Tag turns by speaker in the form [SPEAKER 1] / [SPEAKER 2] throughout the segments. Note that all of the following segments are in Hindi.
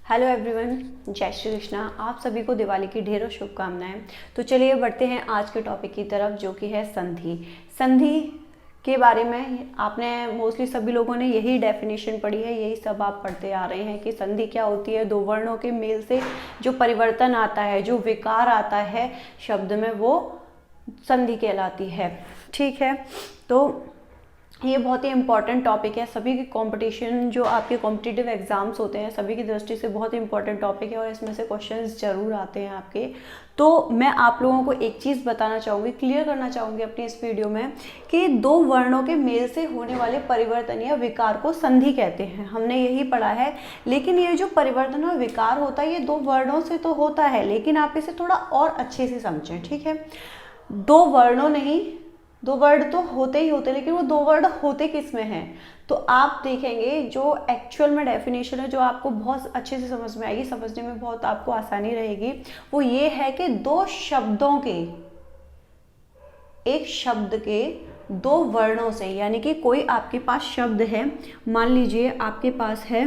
[SPEAKER 1] हेलो एवरीवन, जय श्री कृष्णा। आप सभी को दिवाली की ढेरों शुभकामनाएं। तो चलिए बढ़ते हैं आज के टॉपिक की तरफ, जो कि है संधि। संधि के बारे में आपने मोस्टली सभी लोगों ने यही डेफिनेशन पढ़ी है, यही सब आप पढ़ते आ रहे हैं कि संधि क्या होती है। दो वर्णों के मेल से जो परिवर्तन आता है, जो विकार आता है शब्द में, वो संधि कहलाती है। ठीक है, तो ये बहुत ही इंपॉर्टेंट टॉपिक है। सभी की कंपटीशन, जो आपके कॉम्पिटिटिव एग्जाम्स होते हैं, सभी की दृष्टि से बहुत ही इंपॉर्टेंट टॉपिक है और इसमें से क्वेश्चंस जरूर आते हैं आपके। तो मैं आप लोगों को एक चीज़ बताना चाहूँगी, क्लियर करना चाहूँगी अपनी इस वीडियो में, कि दो वर्णों के मेल से होने वाले परिवर्तन या विकार को संधि कहते हैं। हमने यही पढ़ा है। लेकिन ये जो परिवर्तन और विकार होता है, ये दो वर्णों से तो होता है, लेकिन आप इसे थोड़ा और अच्छे से समझें। ठीक है, दो वर्णों नहीं, दो वर्ड तो होते ही होते, लेकिन वो दो वर्ड होते किस में हैं, तो आप देखेंगे जो एक्चुअल में डेफिनेशन है, जो आपको बहुत अच्छे से समझ में आएगी, समझने में बहुत आपको आसानी रहेगी, वो ये है कि दो शब्दों के, एक शब्द के दो वर्णों से, यानी कि कोई आपके पास शब्द है, मान लीजिए आपके पास है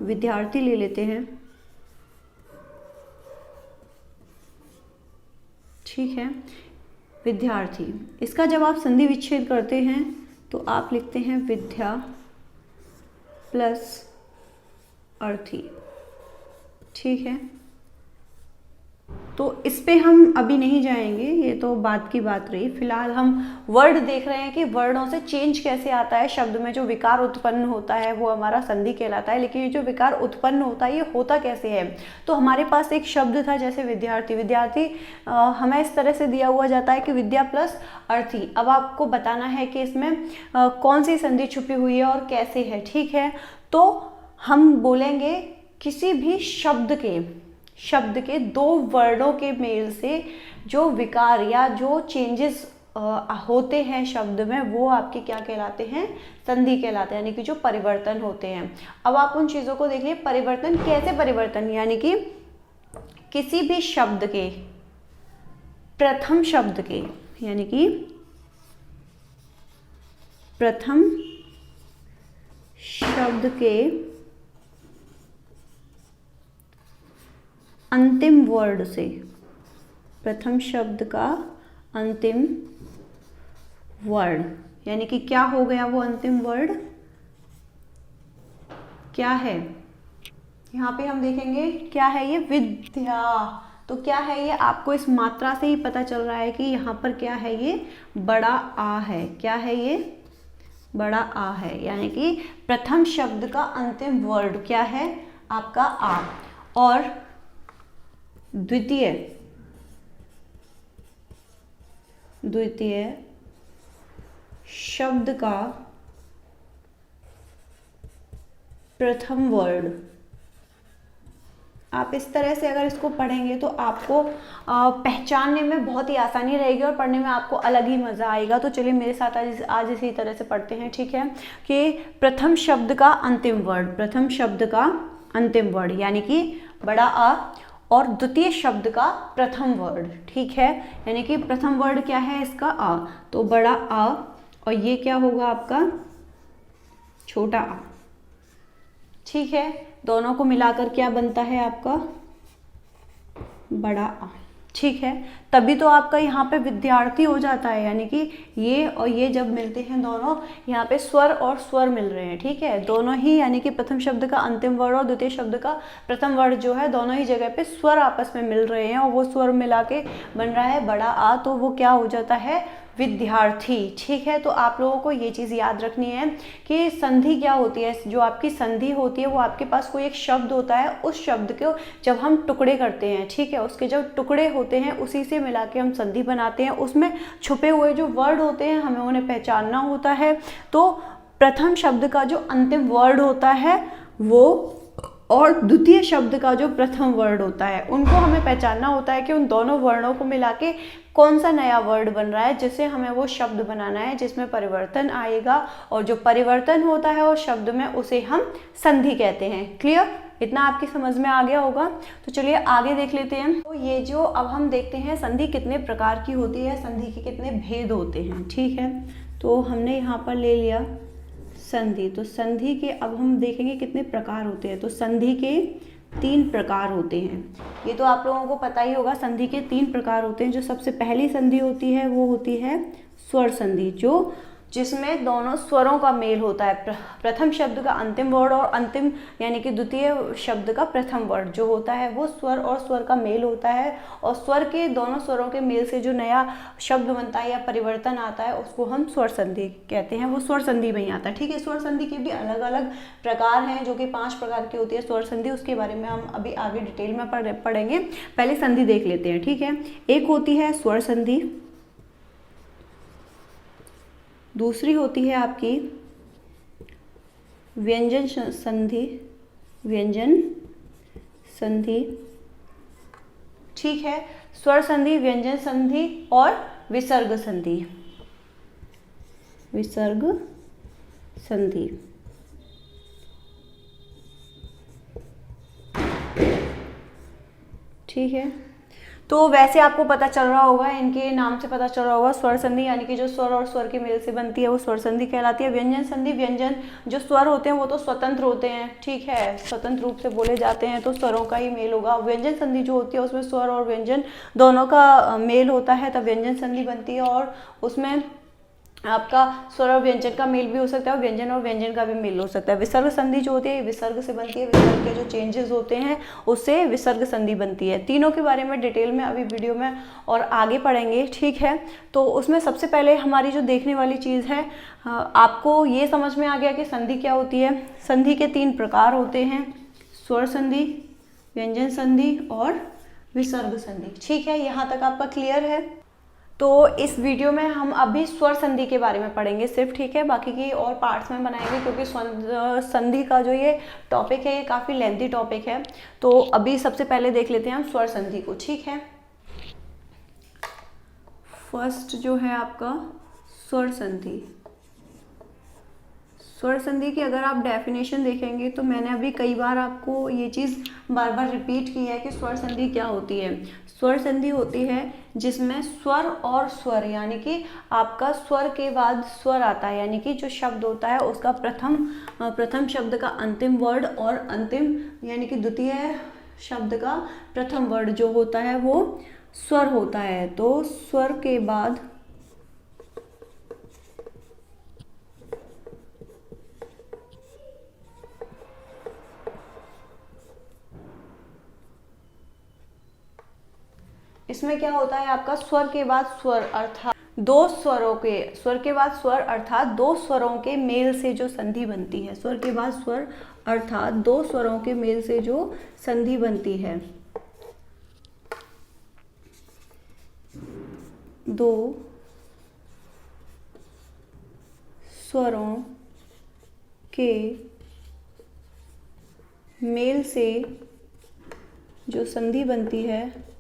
[SPEAKER 1] विद्यार्थी, ले लेते हैं। ठीक है, विद्यार्थी, इसका जब आप संधि विच्छेद करते हैं तो आप लिखते हैं विद्या प्लस अर्थी। ठीक है, तो इस पे हम अभी नहीं जाएंगे, ये तो बाद की बात रही। फिलहाल हम वर्ड देख रहे हैं कि वर्णों से चेंज कैसे आता है, शब्द में जो विकार उत्पन्न होता है वो हमारा संधि कहलाता है। लेकिन ये जो विकार उत्पन्न होता है, ये होता कैसे है। तो हमारे पास एक शब्द था, जैसे विद्यार्थी। विद्यार्थी हमें इस तरह से दिया हुआ जाता है कि विद्या प्लस अर्थी। अब आपको बताना है कि इसमें कौन सी संधि छुपी हुई है और कैसे है। ठीक है, तो हम बोलेंगे किसी भी शब्द के दो वर्णों के मेल से जो विकार या जो चेंजेस होते हैं शब्द में, वो आपके क्या कहलाते हैं, संधि कहलाते हैं, यानी कि जो परिवर्तन होते हैं। अब आप उन चीज़ों को देखिए, परिवर्तन कैसे परिवर्तन, यानी कि किसी भी शब्द के प्रथम शब्द के, यानी कि प्रथम शब्द के अंतिम वर्ड से, प्रथम शब्द का अंतिम वर्ड, यानी कि क्या हो गया वो अंतिम वर्ड, क्या है। यहाँ पे हम देखेंगे क्या है ये, विद्या। तो क्या है ये, आपको इस मात्रा से ही पता चल रहा है कि यहाँ पर क्या है, ये बड़ा आ है। क्या है ये, बड़ा आ है, यानी कि प्रथम शब्द का अंतिम वर्ड क्या है, आपका आ। और द्वितीय शब्द का प्रथम वर्ड। आप इस तरह से अगर इसको पढ़ेंगे तो आपको पहचानने में बहुत ही आसानी रहेगी और पढ़ने में आपको अलग ही मज़ा आएगा। तो चलिए मेरे साथ आज इसी तरह से पढ़ते हैं। ठीक है, कि प्रथम शब्द का अंतिम वर्ड, प्रथम शब्द का अंतिम वर्ड यानी कि बड़ा आ, और द्वितीय शब्द का प्रथम वर्ड। ठीक है, यानी कि प्रथम वर्ड क्या है इसका, आ, तो बड़ा आ, और ये क्या होगा आपका, छोटा आ। ठीक है, दोनों को मिलाकर क्या बनता है आपका, बड़ा आ। ठीक है, तभी तो आपका यहाँ पे विद्यार्थी हो जाता है, यानी कि ये और ये जब मिलते हैं दोनों, यहाँ पे स्वर और स्वर मिल रहे हैं। ठीक है, दोनों ही, यानी कि प्रथम शब्द का अंतिम वर्ण और द्वितीय शब्द का प्रथम वर्ण जो है, दोनों ही जगह पे स्वर आपस में मिल रहे हैं और वो स्वर मिला के बन रहा है बड़ा आ, तो वो क्या हो जाता है, विद्यार्थी। ठीक है, तो आप लोगों को ये चीज़ याद रखनी है कि संधि क्या होती है। जो आपकी संधि होती है, वो आपके पास कोई एक शब्द होता है, उस शब्द को जब हम टुकड़े करते हैं, ठीक है, उसके जो टुकड़े होते हैं उसी से मिला के हम संधि बनाते हैं। उसमें छुपे हुए जो वर्ड होते हैं, हमें उन्हें पहचानना होता है। तो प्रथम शब्द का जो अंतिम वर्ड होता है वो, और द्वितीय शब्द का जो प्रथम वर्ड होता है, उनको हमें पहचानना होता है कि उन दोनों वर्णों को मिला के कौन सा नया वर्ड बन रहा है, जिससे हमें वो शब्द बनाना है जिसमें परिवर्तन आएगा, और जो परिवर्तन होता है उस शब्द में, उसे हम संधि कहते हैं। क्लियर, इतना आपकी समझ में आ गया होगा। तो चलिए आगे देख लेते हैं। तो ये जो अब हम देखते हैं संधि कितने प्रकार की होती है, संधि के कितने भेद होते हैं। ठीक है, तो हमने यहाँ पर ले लिया संधि। तो संधि के अब हम देखेंगे कितने प्रकार होते हैं। तो संधि के 3 प्रकार होते हैं, ये तो आप लोगों को पता ही होगा। संधि के 3 प्रकार होते हैं। जो सबसे पहली संधि होती है वो होती है स्वर संधि, जिसमें दोनों स्वरों का मेल होता है। प्रथम शब्द का अंतिम वर्ण और अंतिम यानी कि द्वितीय शब्द का प्रथम वर्ण जो होता है वो स्वर और स्वर का मेल होता है, और स्वर के दोनों स्वरों के मेल से जो नया शब्द बनता है या परिवर्तन आता है उसको हम स्वर संधि कहते हैं, वो स्वर संधि में ही आता है। ठीक है, स्वर संधि के भी अलग अलग प्रकार हैं जो कि 5 प्रकार की होती है स्वर संधि, उसके बारे में हम अभी आगे डिटेल में पढ़ेंगे। पहले संधि देख लेते हैं। ठीक है, एक होती है स्वर संधि, दूसरी होती है आपकी व्यंजन संधि, व्यंजन संधि। ठीक है, स्वर संधि, व्यंजन संधि और विसर्ग संधि, विसर्ग संधि। ठीक है, तो वैसे आपको पता चल रहा होगा, इनके नाम से पता चल रहा होगा, स्वर संधि यानी कि जो स्वर और स्वर के मेल से बनती है वो स्वर संधि कहलाती है। व्यंजन संधि, व्यंजन जो स्वर होते हैं वो तो स्वतंत्र होते हैं। ठीक है, स्वतंत्र रूप से बोले जाते हैं तो स्वरों का ही मेल होगा। व्यंजन संधि जो होती है उसमें स्वर और व्यंजन दोनों का मेल होता है तब व्यंजन संधि बनती है, और उसमें आपका स्वर और व्यंजन का मेल भी हो सकता है और व्यंजन और व्यंजन का भी मेल हो सकता है। विसर्ग संधि जो होती है विसर्ग से बनती है, विसर्ग के जो चेंजेस होते हैं उससे विसर्ग संधि बनती है। तीनों के बारे में डिटेल में अभी वीडियो में और आगे पढ़ेंगे। ठीक है, तो उसमें सबसे पहले हमारी जो देखने वाली चीज़ है, आपको ये समझ में आ गया कि संधि क्या होती है। संधि के 3 प्रकार होते हैं, स्वर संधि, व्यंजन संधि और विसर्ग संधि। ठीक है, यहाँ तक आपका क्लियर है। तो इस वीडियो में हम अभी स्वर संधि के बारे में पढ़ेंगे सिर्फ। ठीक है, बाकी की और पार्ट्स में बनाएंगे क्योंकि संधि का जो ये टॉपिक है ये काफ़ी लेंथी टॉपिक है। तो अभी सबसे पहले देख लेते हैं हम स्वर संधि को। ठीक है, फर्स्ट जो है आपका स्वर संधि। स्वर संधि की अगर आप डेफिनेशन देखेंगे तो मैंने अभी कई बार आपको ये चीज़ बार बार रिपीट की है कि स्वर संधि क्या होती है। स्वर संधि होती है जिसमें स्वर और स्वर यानी कि आपका स्वर के बाद स्वर आता है, यानी कि जो शब्द होता है उसका प्रथम शब्द का अंतिम वर्ड और अंतिम यानी कि द्वितीय शब्द का प्रथम वर्ड जो होता है वो स्वर होता है। तो स्वर के बाद इसमें क्या होता है, आपका स्वर के बाद स्वर अर्थात स्वर के बाद स्वर अर्थात 2 स्वरों के मेल से जो संधि बनती है। स्वर के बाद स्वर अर्थात 2 स्वरों के मेल से जो संधि बनती है। 2 स्वरों के मेल से जो संधि बनती है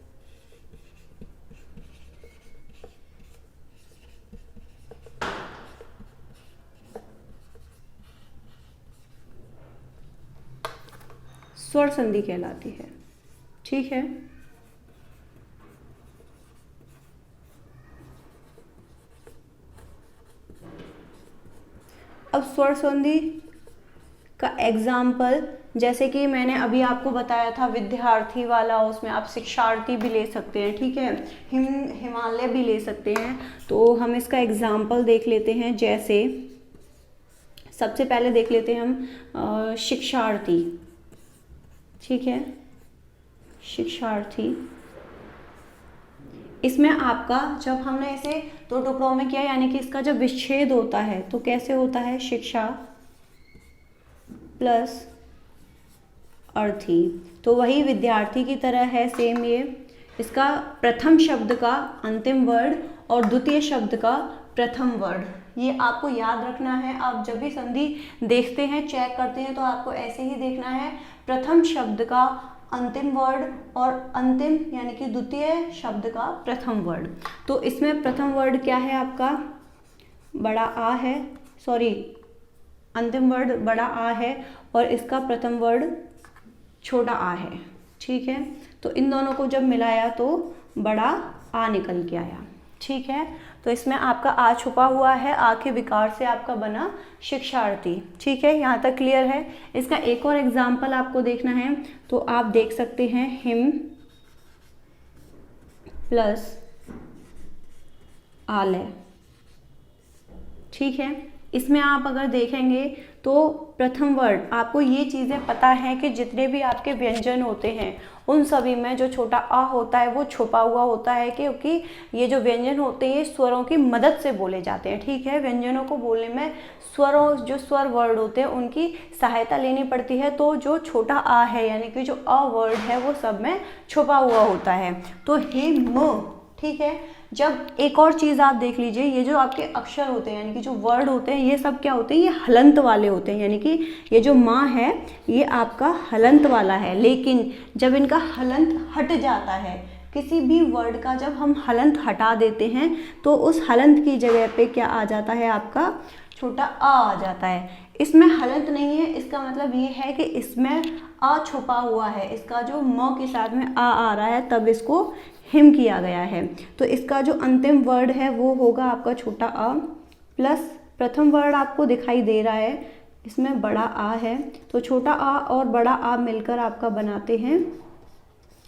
[SPEAKER 1] स्वर संधि कहलाती है। ठीक है, अब स्वर संधि का एग्जाम्पल जैसे कि मैंने अभी आपको बताया था विद्यार्थी वाला, उसमें आप शिक्षार्थी भी ले सकते हैं। ठीक है, हिमालय भी ले सकते हैं। तो हम इसका एग्जाम्पल देख लेते हैं। जैसे सबसे पहले देख लेते हैं हम शिक्षार्थी। ठीक है, शिक्षार्थी, इसमें आपका जब हमने इसे 2 टुकड़ों में किया यानी कि इसका जब विच्छेद होता है तो कैसे होता है, शिक्षा प्लस अर्थी। तो वही विद्यार्थी की तरह है सेम, ये इसका प्रथम शब्द का अंतिम वर्ड और द्वितीय शब्द का प्रथम वर्ड, ये आपको याद रखना है। आप जब भी संधि देखते हैं, चेक करते हैं तो आपको ऐसे ही देखना है, प्रथम शब्द का अंतिम वर्ड और अंतिम यानी कि द्वितीय शब्द का प्रथम वर्ड। तो इसमें प्रथम वर्ड क्या है आपका, बड़ा आ है, सॉरी अंतिम वर्ड बड़ा आ है और इसका प्रथम वर्ड छोटा आ है। ठीक है, तो इन दोनों को जब मिलाया तो बड़ा आ निकल के आया। ठीक है। तो इसमें आपका आ छुपा हुआ है, आ के विकार से आपका बना शिक्षार्थी। ठीक है, यहाँ तक क्लियर है। इसका एक और एग्जाम्पल आपको देखना है तो आप देख सकते हैं हिम प्लस आलय। ठीक है, इसमें आप अगर देखेंगे तो प्रथम वर्ड आपको ये चीज़ें पता है कि जितने भी आपके व्यंजन होते हैं उन सभी में जो छोटा अ होता है वो छुपा हुआ होता है, क्योंकि ये जो व्यंजन होते हैं ये स्वरों की मदद से बोले जाते हैं। ठीक है, व्यंजनों को बोलने में स्वरों जो स्वर वर्ड होते हैं उनकी सहायता लेनी पड़ती है। तो जो छोटा आ है यानी कि जो अ वर्ड है वो सब में छुपा हुआ होता है। तो हिम, ठीक है। जब एक और चीज़ आप देख लीजिए, ये जो आपके अक्षर होते हैं यानी कि जो वर्ड होते हैं ये सब क्या होते हैं, ये हलंत वाले होते हैं, यानी कि ये जो माँ है ये आपका हलंत वाला है। लेकिन जब इनका हलंत हट जाता है, किसी भी वर्ड का जब हम हलंत हटा देते हैं तो उस हलंत की जगह पे क्या आ जाता है, आपका छोटा आ जाता है। इसमें हलंत नहीं है, इसका मतलब ये है कि इसमें आ छुपा हुआ है। इसका जो म के साथ में आ रहा है तब इसको हिम किया गया है। तो इसका जो अंतिम वर्ड है वो होगा आपका छोटा आ प्लस प्रथम वर्ड आपको दिखाई दे रहा है, इसमें बड़ा आ है। तो छोटा आ और बड़ा आ मिलकर आपका बनाते हैं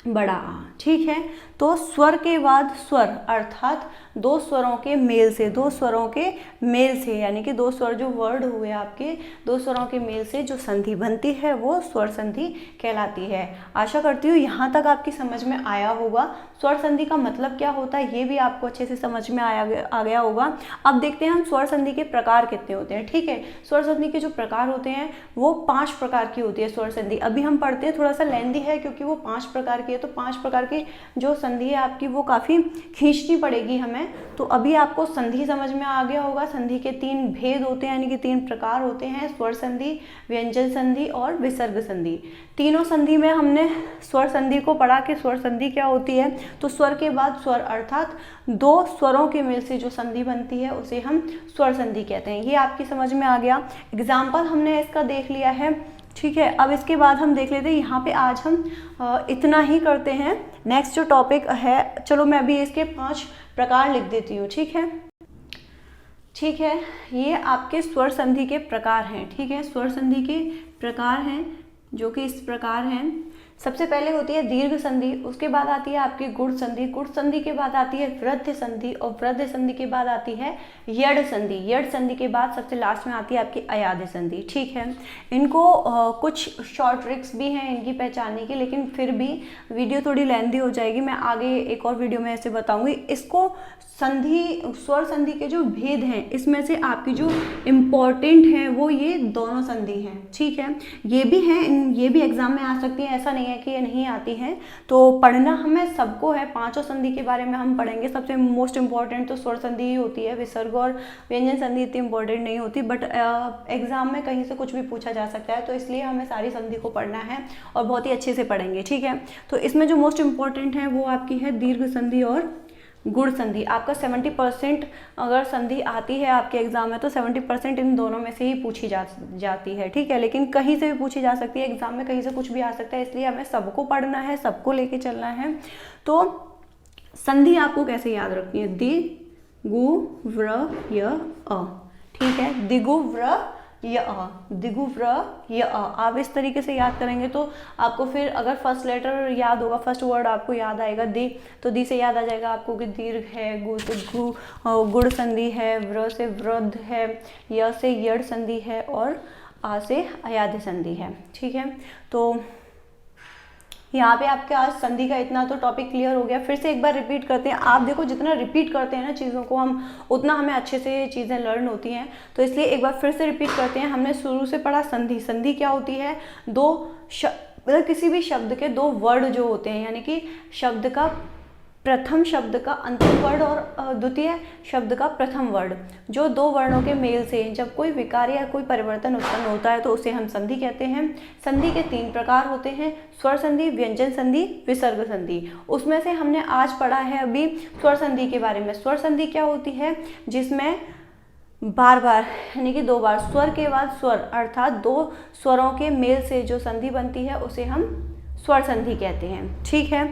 [SPEAKER 1] बड़ा आ। ठीक है, तो स्वर के बाद स्वर अर्थात दो स्वरों के मेल से, दो स्वरों के मेल से यानी कि दो स्वर जो वर्ड हुए आपके, दो स्वरों के मेल से जो संधि बनती है वो स्वर संधि कहलाती है। आशा करती हूँ यहाँ तक आपकी समझ में आया होगा। स्वर संधि का मतलब क्या होता है ये भी आपको अच्छे से समझ में आ गया होगा। अब देखते हैं हम स्वर संधि के प्रकार कितने होते हैं। ठीक है, स्वर संधि के जो प्रकार होते हैं वो 5 प्रकार की होती है स्वर संधि। अभी हम पढ़ते हैं, थोड़ा सा लेंदी है क्योंकि वो 5 प्रकार की है, तो 5 प्रकार की जो संधि है आपकी वो काफ़ी खींचनी पड़ेगी हमें। तो अभी आपको संधि समझ में आ गया होगा। संधि के 3 भेद होते हैं यानी कि 3 प्रकार होते हैं, स्वर संधि, व्यंजन संधि और विसर्ग संधि। तीनों संधि में हमने स्वर संधि को पढ़ा कि स्वर संधि क्या होती है। तो स्वर के बाद स्वर अर्थात दो स्वरों के मेल से जो संधि बनती है उसे हम स्वर संधि कहते हैं। ये आपकी समझ में आ गया। एग्जाम्पल हमने इसका देख लिया है। ठीक है, अब इसके बाद हम देख लेते हैं। यहाँ पे आज हम इतना ही करते हैं। नेक्स्ट जो टॉपिक है, चलो मैं अभी इसके 5 प्रकार लिख देती हूँ। ठीक है, ठीक है, ये आपके स्वर संधि के प्रकार हैं। ठीक है, स्वर संधि के प्रकार हैं जो कि इस प्रकार हैं। सबसे पहले होती है दीर्घ संधि, उसके बाद आती है आपकी गुण संधि, गुण संधि के बाद आती है वृद्ध संधि और वृद्ध संधि के बाद आती है यड़ संधि, यड़ संधि के बाद सबसे लास्ट में आती है आपकी अयाद संधि। ठीक है, इनको कुछ शॉर्ट ट्रिक्स भी हैं इनकी पहचानने की, लेकिन फिर भी वीडियो थोड़ी लेंथी हो जाएगी, मैं आगे एक और वीडियो में ऐसे बताऊंगी। इसको संधि, स्वर संधि के जो भेद हैं इसमें से आपकी जो इम्पोर्टेंट हैं वो ये दोनों संधि हैं। ठीक है, ये भी हैं, ये भी एग्जाम में आ सकती है, ऐसा नहीं है कि ये नहीं आती हैं। तो पढ़ना हमें सबको है, 5 संधि के बारे में हम पढ़ेंगे। सबसे मोस्ट इम्पॉर्टेंट तो स्वर संधि ही होती है, विसर्ग और व्यंजन संधि इतनी इम्पोर्टेंट नहीं होती, बट एग्जाम में कहीं से कुछ भी पूछा जा सकता है, तो इसलिए हमें सारी संधि को पढ़ना है और बहुत ही अच्छे से पढ़ेंगे। ठीक है, तो इसमें जो मोस्ट इम्पॉर्टेंट है वो आपकी है दीर्घ संधि और गुण संधि। आपका 70% अगर संधि आती है आपके एग्जाम में तो 70% इन दोनों में से ही पूछी जाती है। ठीक है, लेकिन कहीं से भी पूछी जा सकती है, एग्जाम में कहीं से कुछ भी आ सकता है, इसलिए हमें सबको पढ़ना है, सबको लेके चलना है। तो संधि आपको कैसे याद रखनी है, दि गु व्र य अ। ठीक है, दिगु व्र य अ, दिगु व्र य अ, आप इस तरीके से याद करेंगे तो आपको फिर अगर फर्स्ट लेटर याद होगा, फर्स्ट वर्ड आपको याद आएगा दि, तो दी से याद आ जाएगा आपको कि दीर्घ है, गु से गुण संधि है, व्र से वृद्ध है, य से यड़ संधि है और आ से अयाद संधि है। ठीक है, तो यहाँ पे आपके आज संधि का इतना तो टॉपिक क्लियर हो गया। फिर से एक बार रिपीट करते हैं। आप देखो जितना रिपीट करते हैं ना चीज़ों को हम, उतना हमें अच्छे से चीज़ें लर्न होती हैं। तो इसलिए एक बार फिर से रिपीट करते हैं। हमने शुरू से पढ़ा संधि। संधि क्या होती है, मतलब किसी भी शब्द के 2 वर्ड जो होते हैं, यानी कि शब्द का प्रथम शब्द का अंतिम वर्ड और द्वितीय शब्द का प्रथम वर्ड, जो 2 वर्णों के मेल से जब कोई विकार या कोई परिवर्तन उत्पन्न होता है तो उसे हम संधि कहते हैं। संधि के 3 प्रकार होते हैं, स्वर संधि, व्यंजन संधि, विसर्ग संधि। उसमें से हमने आज पढ़ा है अभी स्वर संधि के बारे में। स्वर संधि क्या होती है, जिसमें बार बार यानी कि 2 बार स्वर के बाद स्वर अर्थात 2 स्वरों के मेल से जो संधि बनती है उसे हम स्वर संधि कहते हैं। ठीक है,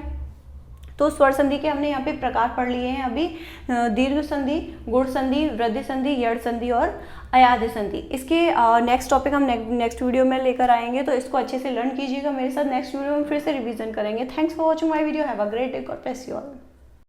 [SPEAKER 1] तो स्वर संधि के हमने यहाँ पे प्रकार पढ़ लिए हैं अभी, दीर्घ संधि, गुण संधि, वृद्धि संधि, यड़ संधि और अयाध्य संधि। इसके नेक्स्ट टॉपिक हम नेक्स्ट वीडियो में लेकर आएंगे, तो इसको अच्छे से लर्न कीजिएगा मेरे साथ। नेक्स्ट वीडियो में फिर से रिवीजन करेंगे। Thanks for watching my video. Have a great day. God bless you all.